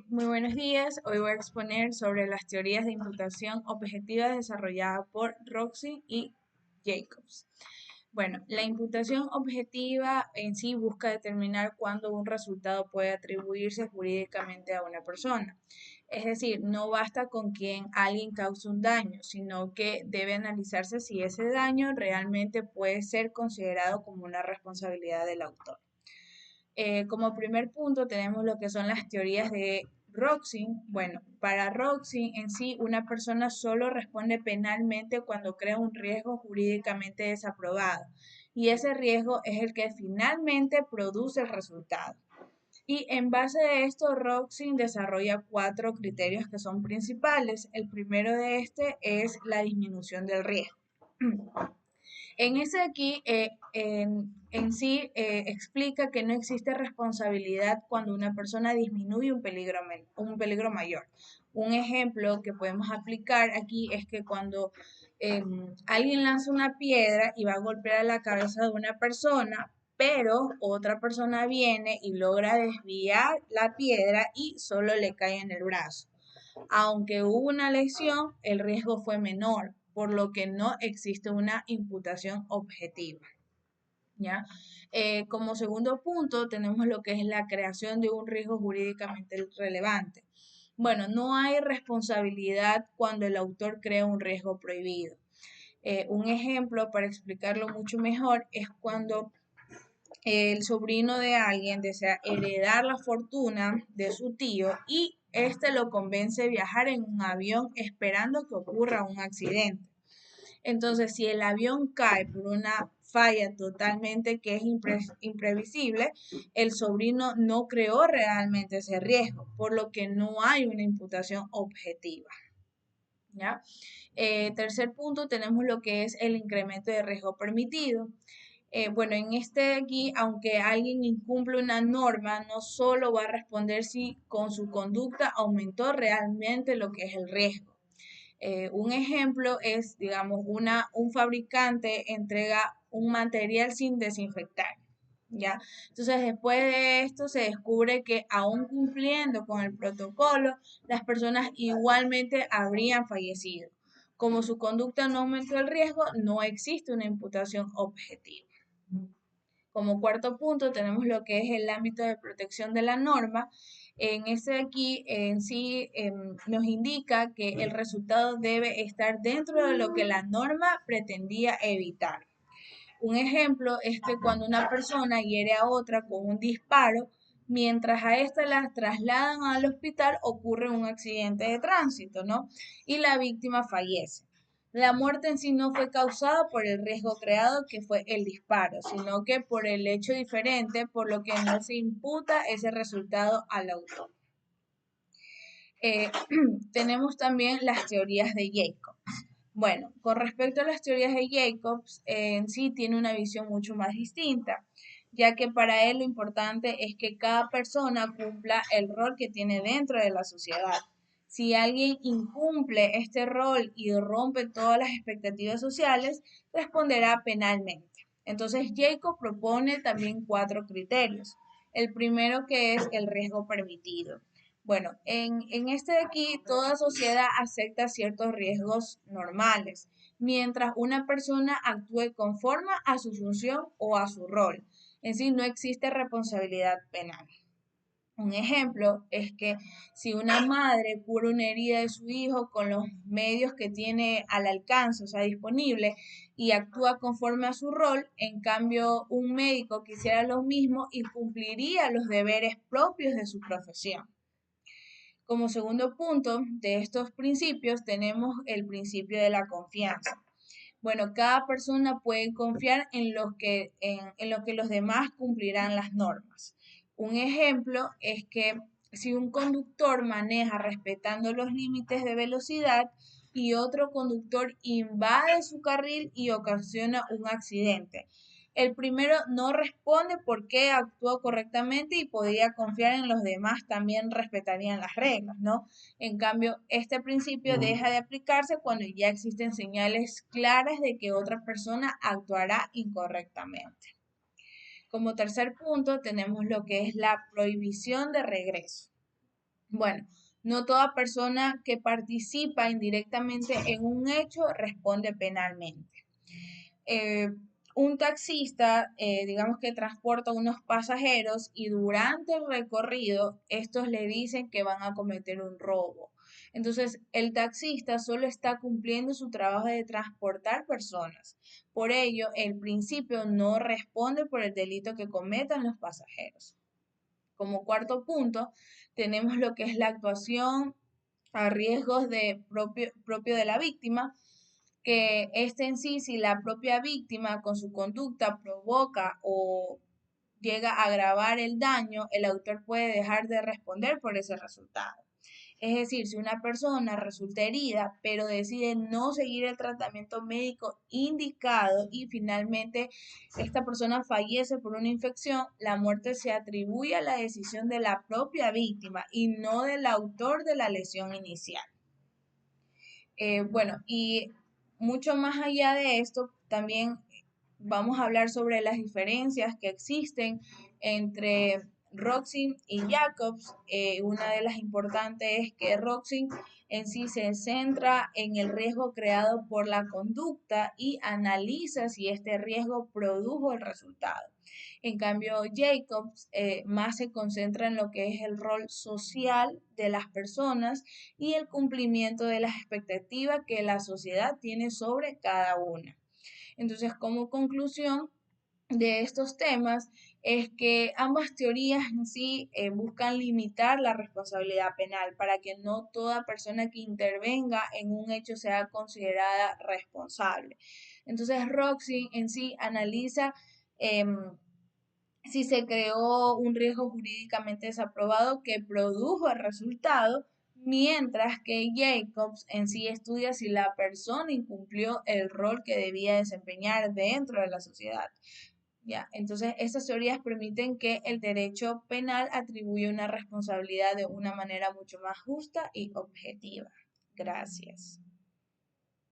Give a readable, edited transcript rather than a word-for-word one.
Muy buenos días. Hoy voy a exponer sobre las teorías de imputación objetiva desarrolladas por Roxy y Jacobs. Bueno, la imputación objetiva en sí busca determinar cuándo un resultado puede atribuirse jurídicamente a una persona. Es decir, no basta con que alguien cause un daño, sino que debe analizarse si ese daño realmente puede ser considerado como una responsabilidad del autor. Como primer punto tenemos lo que son las teorías de Roxy. Bueno, para Roxy en sí, una persona solo responde penalmente cuando crea un riesgo jurídicamente desaprobado y ese riesgo es el que finalmente produce el resultado. Y en base a esto, Roxy desarrolla cuatro criterios que son principales. El primero de este es la disminución del riesgo. En ese aquí, en sí, explica que no existe responsabilidad cuando una persona disminuye un peligro mayor. Un ejemplo que podemos aplicar aquí es que cuando alguien lanza una piedra y va a golpear a la cabeza de una persona, pero otra persona viene y logra desviar la piedra y solo le cae en el brazo. Aunque hubo una lesión, el riesgo fue menor, por lo que no existe una imputación objetiva. ¿Ya? Como segundo punto, tenemos lo que es la creación de un riesgo jurídicamente relevante. Bueno, no hay responsabilidad cuando el autor crea un riesgo prohibido. Un ejemplo para explicarlo mucho mejor es cuando el sobrino de alguien desea heredar la fortuna de su tío y este lo convence de viajar en un avión esperando que ocurra un accidente. Entonces, si el avión cae por una falla totalmente que es imprevisible, el sobrino no creó realmente ese riesgo, por lo que no hay una imputación objetiva. ¿Ya? Tercer punto, tenemos lo que es el incremento de riesgo permitido. Bueno, en este aquí, aunque alguien incumple una norma, no solo va a responder si con su conducta aumentó realmente lo que es el riesgo. Un ejemplo es, digamos, un fabricante entrega un material sin desinfectar, ¿ya? Entonces, después de esto se descubre que aún cumpliendo con el protocolo, las personas igualmente habrían fallecido. Como su conducta no aumentó el riesgo, no existe una imputación objetiva. Como cuarto punto tenemos lo que es el ámbito de protección de la norma. En ese aquí en sí nos indica que el resultado debe estar dentro de lo que la norma pretendía evitar. Un ejemplo es que cuando una persona hiere a otra con un disparo, mientras a esta la trasladan al hospital ocurre un accidente de tránsito, ¿no? Y la víctima fallece. La muerte en sí no fue causada por el riesgo creado, que fue el disparo, sino que por el hecho diferente, por lo que no se imputa ese resultado al autor. Tenemos también las teorías de Jacob. Bueno, con respecto a las teorías de Jacobs, en sí tiene una visión mucho más distinta, ya que para él lo importante es que cada persona cumpla el rol que tiene dentro de la sociedad. Si alguien incumple este rol y rompe todas las expectativas sociales, responderá penalmente. Entonces, Jacob propone también cuatro criterios. El primero que es el riesgo permitido. Bueno, en este de aquí, toda sociedad acepta ciertos riesgos normales, mientras una persona actúe conforme a su función o a su rol. En sí, no existe responsabilidad penal. Un ejemplo es que si una madre cura una herida de su hijo con los medios que tiene al alcance, o sea, disponible, y actúa conforme a su rol, en cambio un médico que hiciera lo mismo y cumpliría los deberes propios de su profesión. Como segundo punto de estos principios tenemos el principio de la confianza. Bueno, cada persona puede confiar en lo que los demás cumplirán las normas. Un ejemplo es que si un conductor maneja respetando los límites de velocidad y otro conductor invade su carril y ocasiona un accidente, el primero no responde porque actuó correctamente y podía confiar en los demás también respetarían las reglas, ¿no? En cambio, este principio deja de aplicarse cuando ya existen señales claras de que otra persona actuará incorrectamente. Como tercer punto, tenemos lo que es la prohibición de regreso. Bueno, no toda persona que participa indirectamente en un hecho responde penalmente. eh, un taxista, digamos que transporta unos pasajeros y durante el recorrido estos le dicen que van a cometer un robo. Entonces, el taxista solo está cumpliendo su trabajo de transportar personas. Por ello, el principio no responde por el delito que cometan los pasajeros. Como cuarto punto, tenemos lo que es la actuación a riesgos propio de la víctima, que este en sí, si la propia víctima con su conducta provoca o llega a agravar el daño, el autor puede dejar de responder por ese resultado. Es decir, si una persona resulta herida, pero decide no seguir el tratamiento médico indicado y finalmente esta persona fallece por una infección, la muerte se atribuye a la decisión de la propia víctima y no del autor de la lesión inicial. Bueno, y mucho más allá de esto, también vamos a hablar sobre las diferencias que existen entre Roxin y Jacobs. Una de las importantes es que Roxin en sí se centra en el riesgo creado por la conducta y analiza si este riesgo produjo el resultado. En cambio, Jacobs más se concentra en lo que es el rol social de las personas y el cumplimiento de las expectativas que la sociedad tiene sobre cada una. Entonces, como conclusión de estos temas, es que ambas teorías en sí buscan limitar la responsabilidad penal para que no toda persona que intervenga en un hecho sea considerada responsable. Entonces, Roxy en sí analiza si se creó un riesgo jurídicamente desaprobado que produjo el resultado, mientras que Jacobs en sí estudia si la persona incumplió el rol que debía desempeñar dentro de la sociedad. Ya, entonces estas teorías permiten que el derecho penal atribuya una responsabilidad de una manera mucho más justa y objetiva. Gracias.